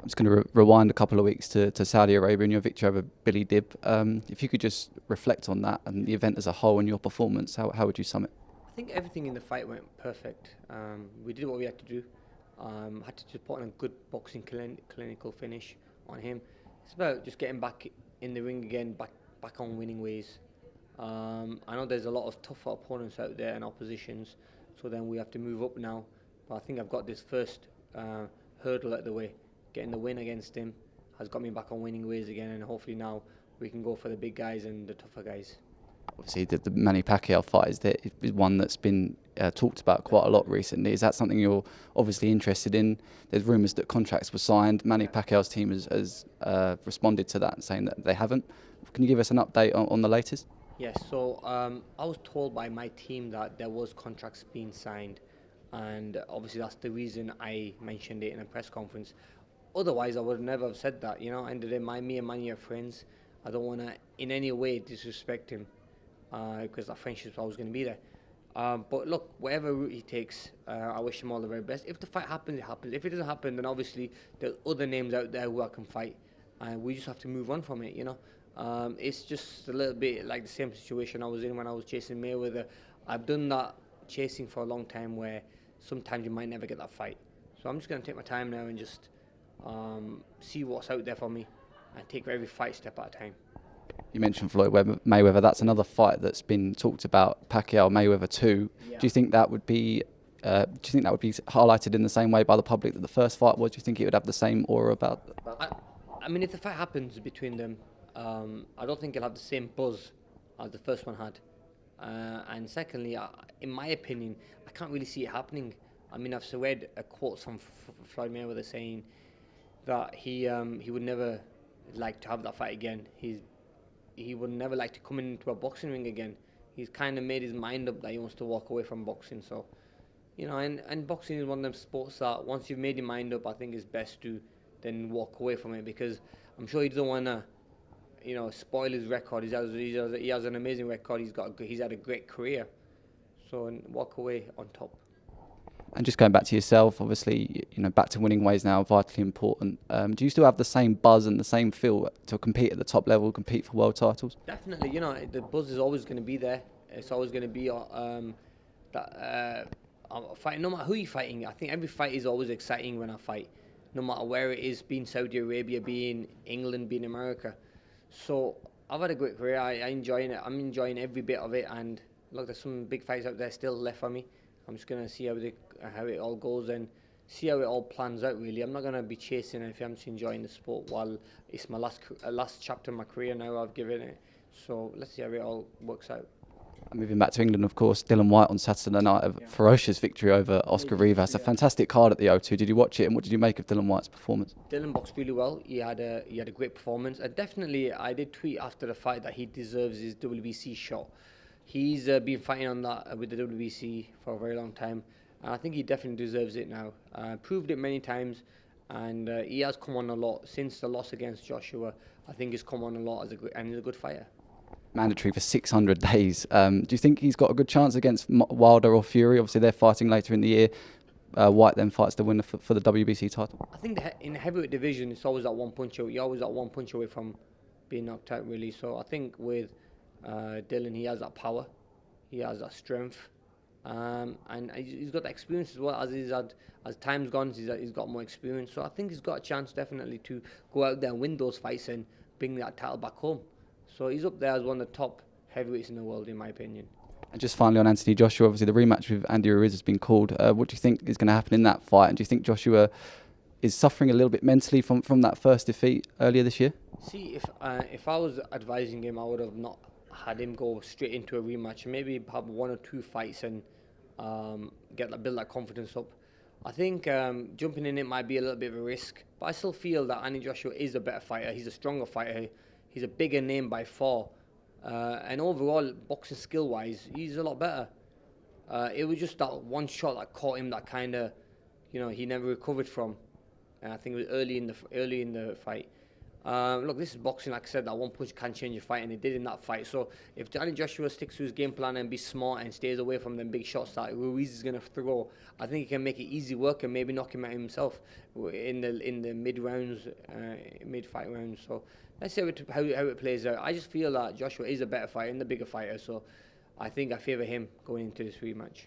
I'm just going to rewind a couple of weeks to Saudi Arabia and your victory over Billy Dib. If you could just reflect on that and the event as a whole and your performance, how would you sum it? I think everything in the fight went perfect. We did what we had to do. Had to just put on a good boxing clinical finish on him. It's about just getting back in the ring again, back on winning ways. I know there's a lot of tougher opponents out there and oppositions, so then we have to move up now. But I think I've got this first hurdle out of the way. Getting the win against him has got me back on winning ways again, and hopefully now we can go for the big guys and the tougher guys. Obviously, the Manny Pacquiao fight is one that's been talked about quite a lot recently. Is that something you're obviously interested in? There's rumours that contracts were signed. Manny Pacquiao's team has responded to that, saying that they haven't. Can you give us an update on the latest? Yes, so I was told by my team that there was contracts being signed, and obviously that's the reason I mentioned it in a press conference. Otherwise, I would never have said that. You know, end of the day, me and Manny are friends. I don't want to in any way disrespect him because that friendship's always going to be there. But look, whatever route he takes, I wish him all the very best. If the fight happens, it happens. If it doesn't happen, then obviously there's other names out there who I can fight, and we just have to move on from it. You know, it's just a little bit like the same situation I was in when I was chasing Mayweather. I've done that chasing for a long time, where sometimes you might never get that fight. So I'm just going to take my time now and just see what's out there for me and take every fight step at a time. You mentioned Floyd Mayweather. That's another fight that's been talked about. Pacquiao Mayweather 2. Yeah. Do you think that would be? Highlighted in the same way by the public that the first fight was? Do you think it would have the same aura about? I mean, if the fight happens between them, I don't think it'll have the same buzz as the first one had. And secondly, in my opinion, I can't really see it happening. I mean, I've read a quote from Floyd Mayweather saying that he would never like to have that fight again. He would never like to come into a boxing ring again. He's kind of made his mind up that he wants to walk away from boxing. So, you know, and boxing is one of them sports that once you've made your mind up, I think it's best to then walk away from it, because I'm sure he doesn't want to, you know, spoil his record. He has an amazing record. He's had a great career. So, and walk away on top. And just going back to yourself, obviously, you know, back to winning ways now, vitally important. Do you still have the same buzz and the same feel to compete at the top level, compete for world titles? Definitely, you know, the buzz is always going to be there. It's always going to be fighting, no matter who you're fighting. I think every fight is always exciting when I fight, no matter where it is, being Saudi Arabia, being England, being America. So I've had a great career. I'm enjoying it. I'm enjoying every bit of it. And look, there's some big fights out there still left for me. I'm just going to see how it all goes and see how it all plans out, really. I'm not going to be chasing anything. I'm just enjoying the sport while it's my last chapter of my career now I've given it. So let's see how it all works out. Moving back to England, of course, Dillian Whyte on Saturday night, a ferocious victory over Oscar Rivas. A fantastic card at the O2. Did you watch it, and what did you make of Dillian Whyte's performance? Dylan boxed really well. He had a great performance. Definitely, I did tweet after the fight that he deserves his WBC shot. He's been fighting on that with the WBC for a very long time, and I think he definitely deserves it now. Proved it many times, and he has come on a lot since the loss against Joshua. I think he's come on a lot and he's a good fighter. Mandatory for 600 days. Do you think he's got a good chance against Wilder or Fury? Obviously, they're fighting later in the year. Whyte then fights the winner for the WBC title. I think in the heavyweight division, it's always that one punch away. You're always at one punch away from being knocked out, really. So I think with Dylan, he has that power, he has that strength, and he's got that experience as well. As time's gone, he's got more experience. So I think he's got a chance definitely to go out there and win those fights and bring that title back home. So he's up there as one of the top heavyweights in the world, in my opinion. And just finally on Anthony Joshua, obviously the rematch with Andy Ruiz has been called. What do you think is going to happen in that fight? And do you think Joshua is suffering a little bit mentally from that first defeat earlier this year? See, if I was advising him, I would have not had him go straight into a rematch. Maybe have one or two fights and build that confidence up. I think jumping in it might be a little bit of a risk, but I still feel that Andy Joshua is a better fighter. He's a stronger fighter. He's a bigger name by far. And overall, boxing skill-wise, he's a lot better. It was just that one shot that caught him that kind of, he never recovered from. And I think it was early in the fight. Look, this is boxing. Like I said, that one punch can change a fight, and it did in that fight. So if Danny Joshua sticks to his game plan and be smart and stays away from them big shots that Ruiz is going to throw, I think he can make it easy work and maybe knock him out himself in the mid rounds, mid fight rounds. So let's see how it plays out. I just feel that Joshua is a better fighter and the bigger fighter, so I think I favour him going into this rematch.